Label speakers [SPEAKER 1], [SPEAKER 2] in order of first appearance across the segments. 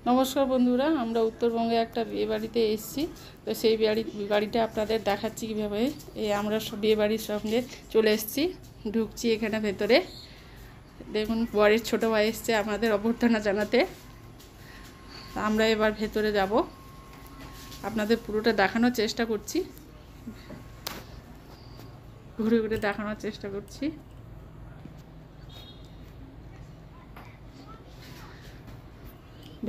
[SPEAKER 1] নমস্কার বন্ধুরা, আমরা উত্তরবঙ্গে একটা বিয়ে বাড়িতে এসেছি। তো সেই বাড়িটা আপনাদের দেখাচ্ছি কীভাবে। আমরা সব বিয়ে বাড়ির সঙ্গে চলে এসেছি, ঢুকছি এখানে ভেতরে। দেখুন, বরের ছোটো ভাই এসছে আমাদের অভ্যর্থনা জানাতে। আমরা এবার ভেতরে যাব, আপনাদের পুরোটা দেখানোর চেষ্টা করছি, ঘুরে ঘুরে দেখানোর চেষ্টা করছি।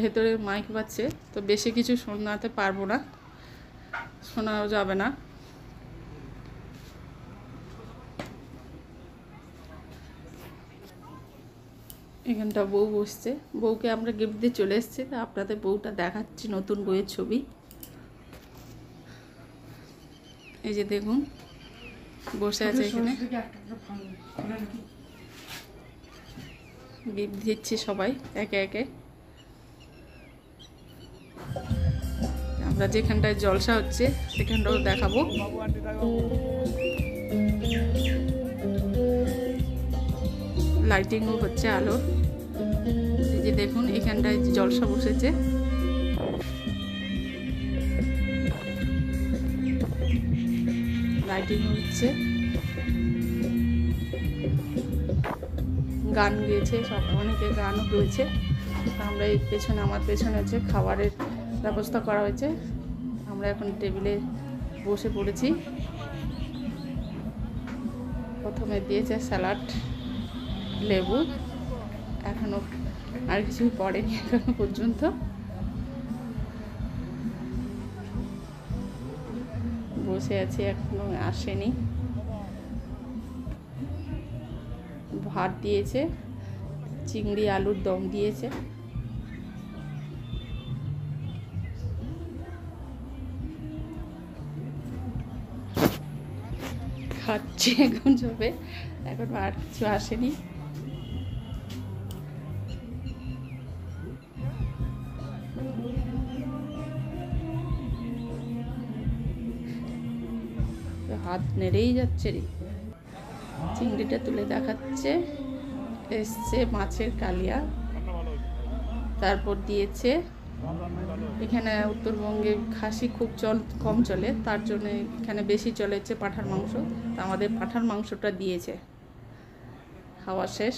[SPEAKER 1] ভেতরে মাইক বাজছে, তো বেশি কিছু শোনাতে পারবো না, শোনাও যাবে না। এখানটা বউ বসছে, বউকে আমরা গিফট দিয়ে চলে এসেছি। তা আপনাদের বউটা দেখাচ্ছি, নতুন বউয়ের ছবি। এই যে দেখুন, বসে আছে এখানে, গিফট দিচ্ছি সবাই একে একে। আমরা যেখানটায় জলসা হচ্ছে সেখানটাও দেখাবো। লাইটিংও হচ্ছে আলো। এই যে দেখুন, এখানটায় জলসা বসেছে। লাইটিং হচ্ছে, গান গেয়েছে, সব অনেকে গানও গেয়েছে। আমরা এই পেছনে, আমার পেছনে হচ্ছে খাবারের ব্যবস্থা করা হয়েছে। আমরা এখন টেবিলে বসে পড়েছি। প্রথমে দিয়েছে স্যালাড, লেবু, এখনো আর কিছু পড়েনি এখনো পর্যন্ত। বসে আছি, এখনো আসেনি। ভাত দিয়েছে, চিংড়ি আলুর দম দিয়েছে। খাচ্ছি এখন যাবে, এখন আর কিছু আসেনি। হাত নেড়েই যাচ্ছে রে। চিংড়িটা তুলে দেখাচ্ছে, এসছে মাছের কালিয়া, তারপর দিয়েছে। এখানে উত্তরবঙ্গে খাসি খুব কম চলে, তার জন্য এখানে বেশি চলেছে পাঁঠার মাংস। তা আমাদের পাঁঠার মাংসটা দিয়েছে। খাওয়া শেষ।